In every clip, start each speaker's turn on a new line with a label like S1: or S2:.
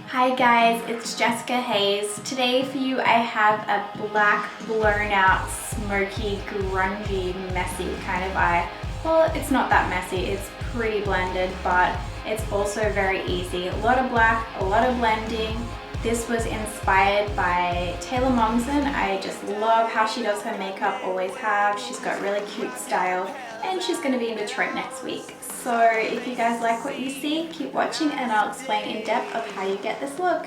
S1: Hi guys, it's Jessica Hayes. Today for you I have a black blown out smoky grungy messy kind of eye. Well, it's not that messy, it's pretty blended, but it's also very easy. A lot of black, a lot of blending. This was inspired by Taylor Momsen. I just love how she does her makeup, always have. She's got really cute style and she's going to be in Detroit next week. So if you guys like what you see, keep watching and I'll explain in depth of how you get this look.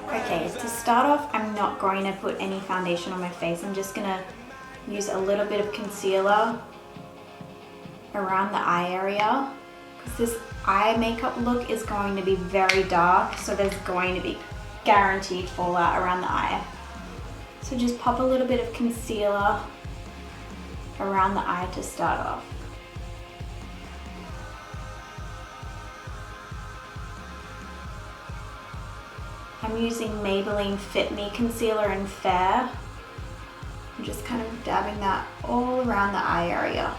S1: Okay, to start off, I'm not going to put any foundation on my face. I'm just going to use a little bit of concealer around the eye area, because this eye makeup look is going to be very dark, so there's going to be guaranteed fallout around the eye. So just pop a little bit of concealer around the eye to start off. I'm using Maybelline Fit Me Concealer in Fair. I'm just kind of dabbing that all around the eye area.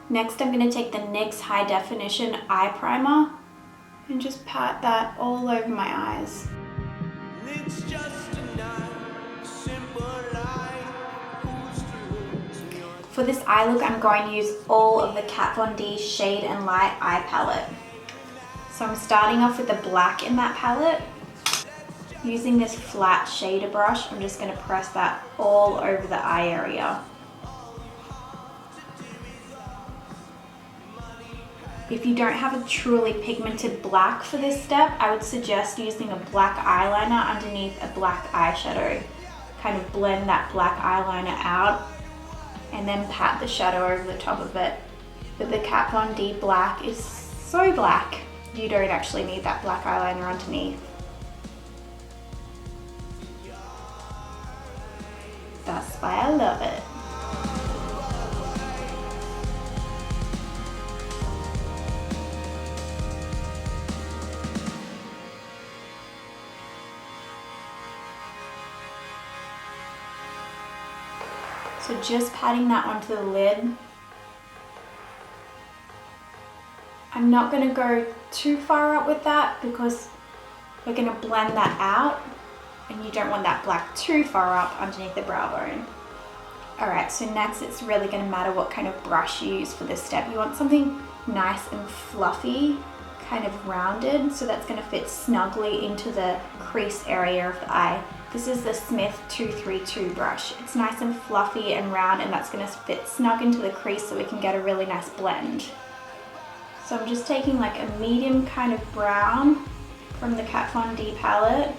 S1: Next, I'm going to take the NYX High Definition Eye Primer and just pat that all over my eyes. For this eye look, I'm going to use all of the Kat Von D Shade and Light Eye Palette. So I'm starting off with the black in that palette. Using this flat shader brush, I'm just going to press that all over the eye area. If you don't have a truly pigmented black for this step, I would suggest using a black eyeliner underneath a black eyeshadow. Kind of blend that black eyeliner out and then pat the shadow over the top of it. But the Kat Von D black is so black, you don't actually need that black eyeliner underneath. That's why I love it. So just patting that onto the lid. I'm not going to go too far up with that because we're going to blend that out and you don't want that black too far up underneath the brow bone. Alright, so next it's really going to matter what kind of brush you use for this step. You want something nice and fluffy, kind of rounded, so that's going to fit snugly into the crease area of the eye. This is the Smith 232 brush. It's nice and fluffy and round, and that's going to fit snug into the crease so we can get a really nice blend. So I'm just taking like a medium kind of brown from the Kat Von D palette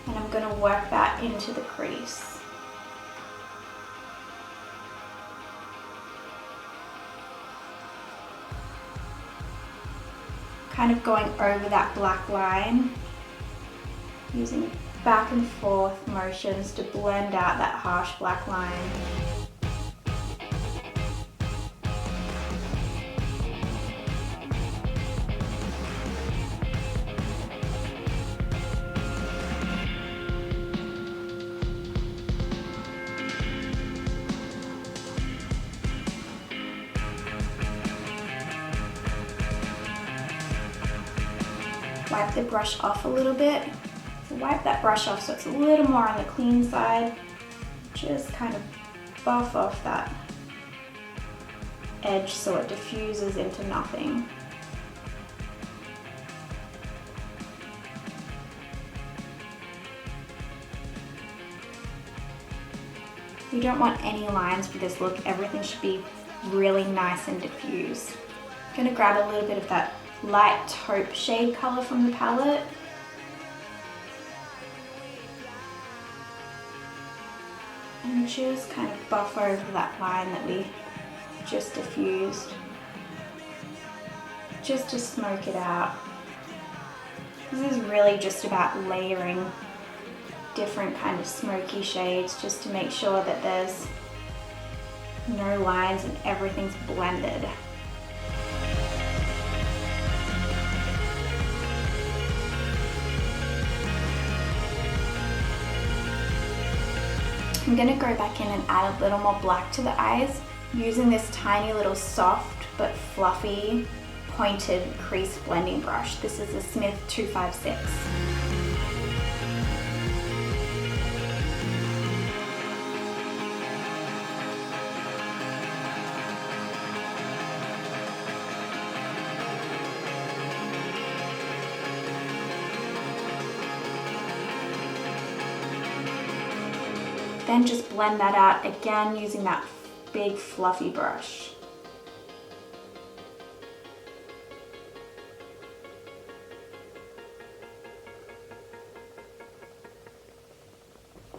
S1: and I'm going to work that into the crease. Kind of going over that black line, using back and forth motions to blend out that harsh black line. Wipe the brush off a little bit. So wipe that brush off so it's a little more on the clean side. Just kind of buff off that edge so it diffuses into nothing. You don't want any lines for this look. Everything should be really nice and diffused. I'm going to grab a little bit of that light taupe shade color from the palette. And just kind of buff over that line that we just diffused, just to smoke it out. This is really just about layering different kind of smoky shades just to make sure that there's no lines and everything's blended. I'm gonna go back in and add a little more black to the eyes using this tiny little soft but fluffy pointed crease blending brush. This is a Smith 256. Then just blend that out again using that big fluffy brush.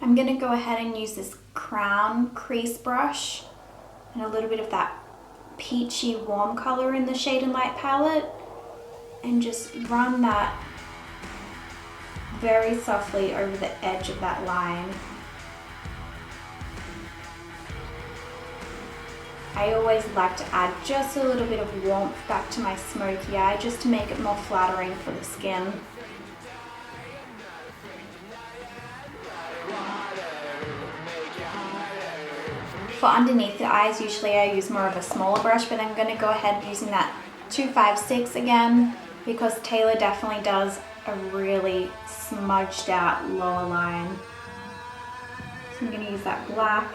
S1: I'm gonna go ahead and use this crown crease brush and a little bit of that peachy warm color in the Shade and Light palette and just run that very softly over the edge of that line. I always like to add just a little bit of warmth back to my smoky eye just to make it more flattering for the skin. For underneath the eyes, usually I use more of a smaller brush, but I'm going to go ahead using that 256 again because Taylor definitely does a really smudged out lower line. So I'm going to use that black.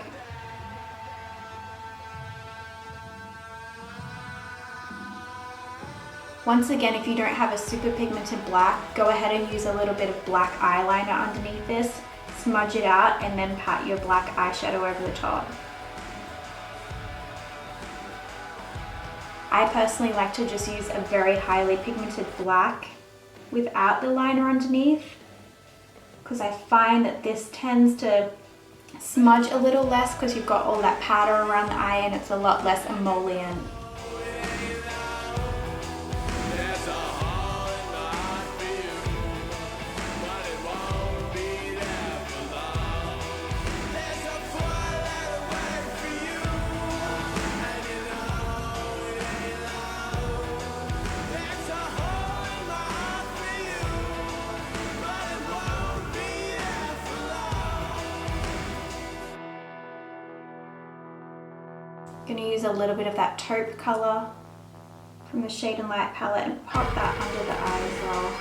S1: Once again, if you don't have a super pigmented black, go ahead and use a little bit of black eyeliner underneath this, smudge it out, and then pat your black eyeshadow over the top. I personally like to just use a very highly pigmented black without the liner underneath because I find that this tends to smudge a little less because you've got all that powder around the eye and it's a lot less emollient. Going to use a little bit of that taupe color from the Shade and Light palette and pop that under the eye as well.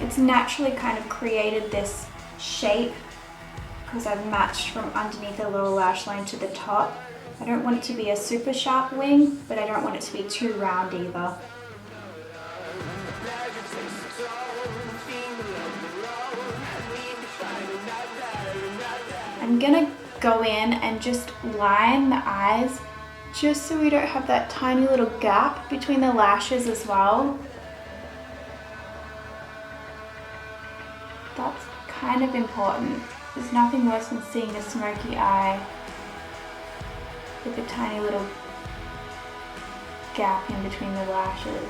S1: It's naturally kind of created this shape because I've matched from underneath the lower lash line to the top. I don't want it to be a super sharp wing, but I don't want it to be too round either. I'm gonna go in and just line the eyes just so we don't have that tiny little gap between the lashes as well. That's kind of important. There's nothing worse than seeing a smoky eye with a tiny little gap in between the lashes.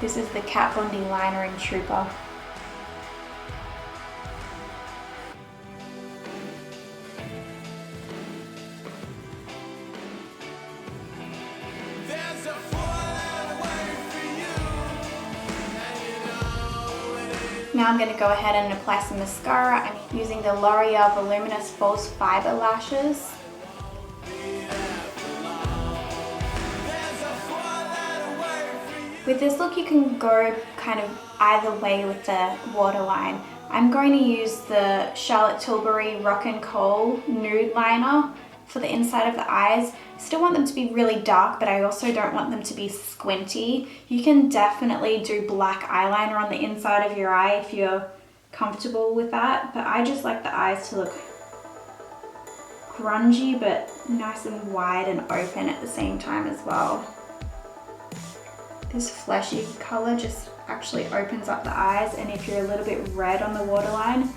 S1: This is the Kat Von D liner in Trooper. Now I'm going to go ahead and apply some mascara. I'm using the Loreal Voluminous False Fibre lashes. With this look you can go kind of either way with the waterline. I'm going to use the Charlotte Tilbury Rock and Coal nude liner for the inside of the eyes. I still want them to be really dark, but I also don't want them to be squinty. You can definitely do black eyeliner on the inside of your eye if you're comfortable with that, but I just like the eyes to look grungy but nice and wide and open at the same time as well. This fleshy color just actually opens up the eyes, and if you're a little bit red on the waterline,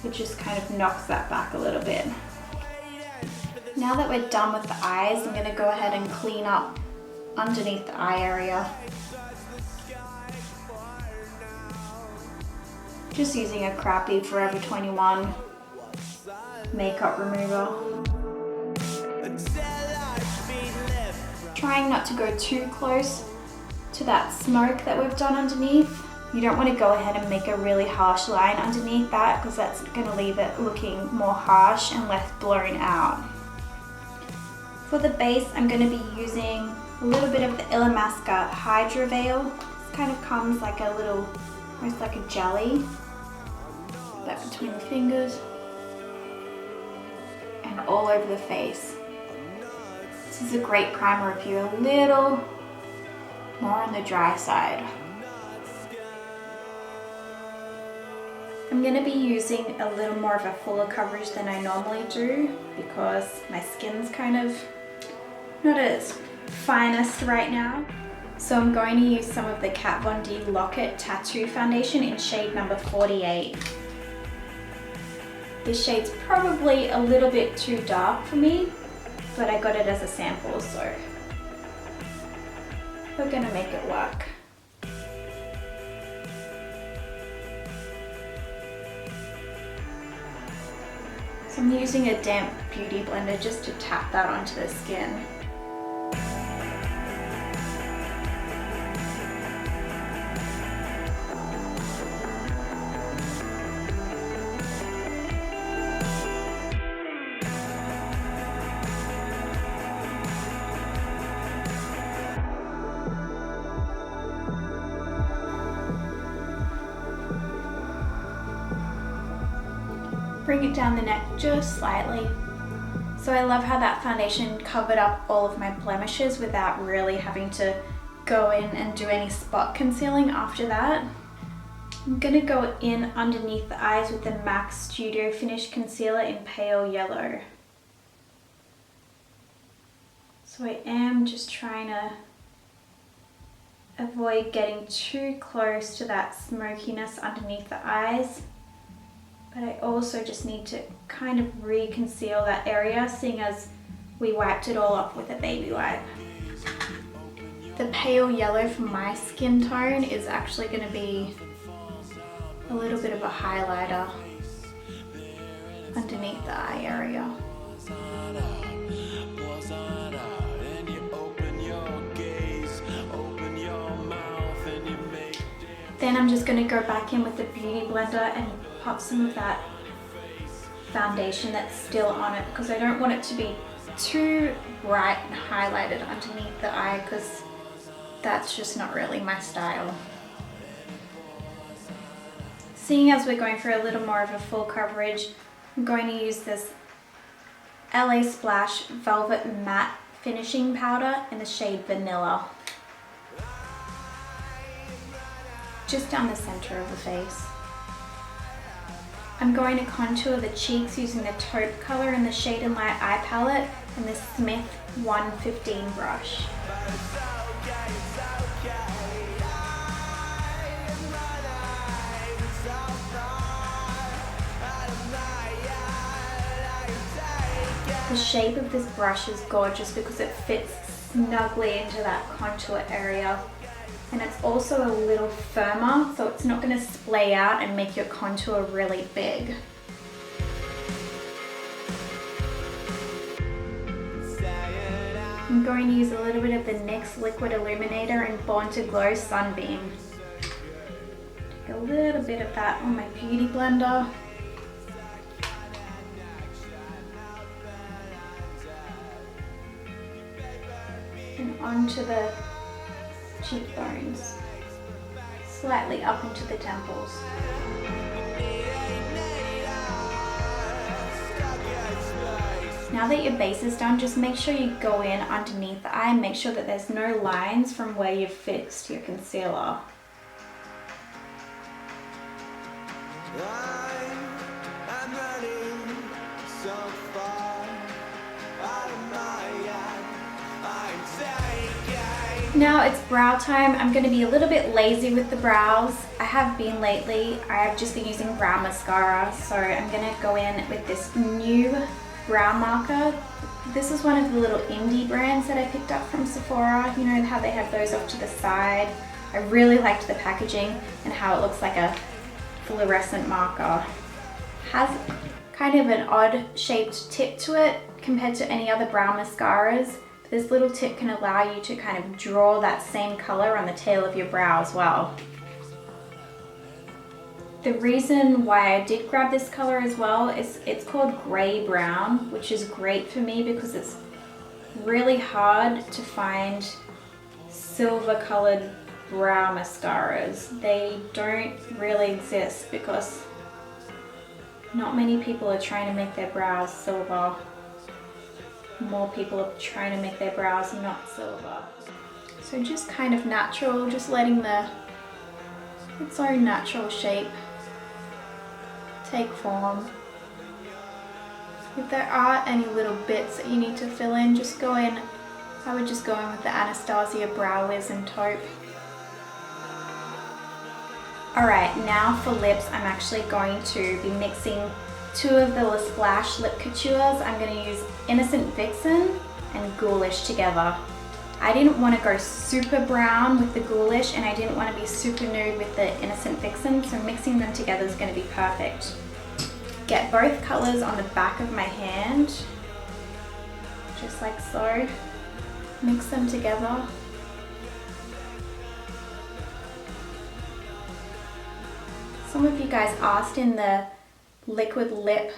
S1: it just kind of knocks that back a little bit. Now that we're done with the eyes, I'm going to go ahead and clean up underneath the eye area. Just using a crappy Forever 21 makeup remover. Trying not to go too close to that smoke that we've done underneath. You don't want to go ahead and make a really harsh line underneath that because that's going to leave it looking more harsh and less blown out. For the base, I'm going to be using a little bit of the Illamasqua Hydra veil. This kind of comes like a little, almost like a jelly. That between the fingers and all over the face. This is a great primer if you're a little more on the dry side. I'm going to be using a little more of a fuller coverage than I normally do because my skin's kind of not as finest right now. So I'm going to use some of the Kat Von D Lock-It Tattoo Foundation in shade number 48. This shade's probably a little bit too dark for me, but I got it as a sample, so we're going to make it work. So I'm using a damp beauty blender just to tap that onto the skin. Bring it down the neck just slightly. So I love how that foundation covered up all of my blemishes without really having to go in and do any spot concealing after that. I'm going to go in underneath the eyes with the MAC Studio Finish Concealer in Pale Yellow. So I am just trying to avoid getting too close to that smokiness underneath the eyes. But I also just need to kind of re-conceal that area, seeing as we wiped it all off with a baby wipe. The pale yellow for my skin tone is actually going to be a little bit of a highlighter underneath the eye area. Then I'm just going to go back in with the beauty blender and pop some of that foundation that's still on it because I don't want it to be too bright and highlighted underneath the eye because that's just not really my style. Seeing as we're going for a little more of a full coverage, I'm going to use this LASplash Velvet Matte Finishing Powder in the shade Vanilla. Just down the center of the face. I'm going to contour the cheeks using the taupe color in the Shade and Light Eye Palette and the Smith 115 brush. The shape of this brush is gorgeous because it fits snugly into that contour area. And it's also a little firmer, so it's not going to splay out and make your contour really big. I'm going to use a little bit of the NYX Liquid Illuminator in Born to Glow Sunbeam. Take a little bit of that on my beauty blender. And onto the cheekbones, slightly up into the temples. Now that your base is done, just make sure you go in underneath the eye and make sure that there's no lines from where you've fixed your concealer. Now it's brow time. I'm going to be a little bit lazy with the brows. I have been lately. I've just been using brow mascara, so I'm going to go in with this new brow marker. This is one of the little indie brands that I picked up from Sephora. You know how they have those off to the side. I really liked the packaging and how it looks like a fluorescent marker. Has kind of an odd shaped tip to it compared to any other brow mascaras. This little tip can allow you to kind of draw that same color on the tail of your brow as well. The reason why I did grab this color as well is it's called grey brown, which is great for me because it's really hard to find silver colored brow mascaras. They don't really exist because not many people are trying to make their brows silver. More people are trying to make their brows not silver. So just kind of natural, just letting its own natural shape take form. If there are any little bits that you need to fill in, just go in. I would just go in with the Anastasia Brow Wiz and taupe. Alright, now for lips, I'm actually going to be mixing two of the LASplash lip coutures. I'm going to use Innocent Vixen and Ghoulish together. I didn't want to go super brown with the Ghoulish and I didn't want to be super nude with the Innocent Vixen, so mixing them together is going to be perfect. Get both colors on the back of my hand, just like so. Mix them together. Some of you guys asked in the liquid lip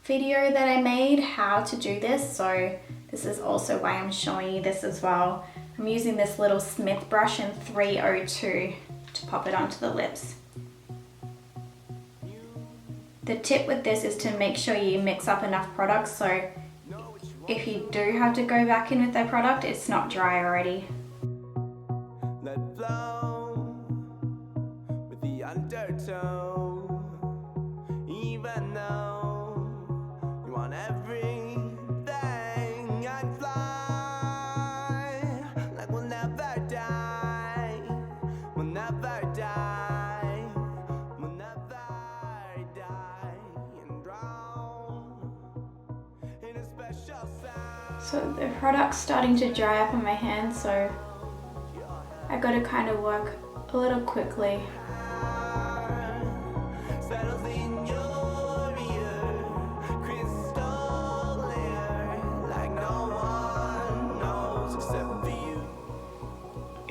S1: video that I made how to do this, so this is also why I'm showing you this as well. I'm using this little Smith brush in 302 to pop it onto the lips. The tip with this is to make sure you mix up enough product so if you do have to go back in with that product, it's not dry already.
S2: Even though you want everything, I'd fly like we'll never die, we'll never die, we'll never die and drown in a special sound.
S1: So the product's starting to dry up on my hand, so I gotta kind of work a little quickly.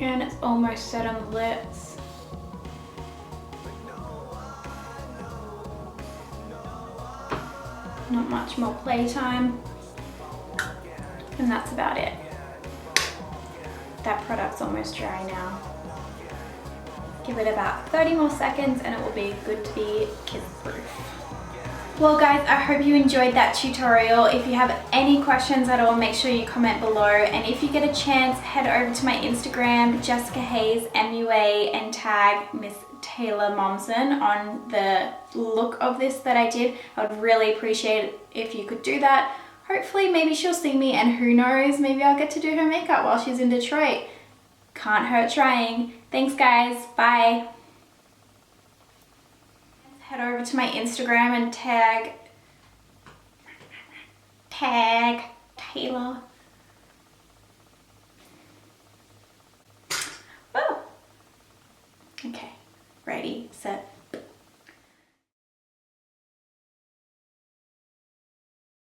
S1: And it's almost set on the lips. Not much more playtime. And that's about it. That product's almost dry now. Give it about 30 more seconds and it will be good to be kiss-proof. Well guys, I hope you enjoyed that tutorial. If you have any questions at all, make sure you comment below. And if you get a chance, head over to my Instagram, Jessica Hayes MUA, and tag Miss Taylor Momsen on the look of this that I did. I would really appreciate it if you could do that. Hopefully maybe she'll see me and who knows, maybe I'll get to do her makeup while she's in Detroit. Can't hurt trying. Thanks guys, bye. Head over to my Instagram and tag Taylor. Oh. Okay, ready, set.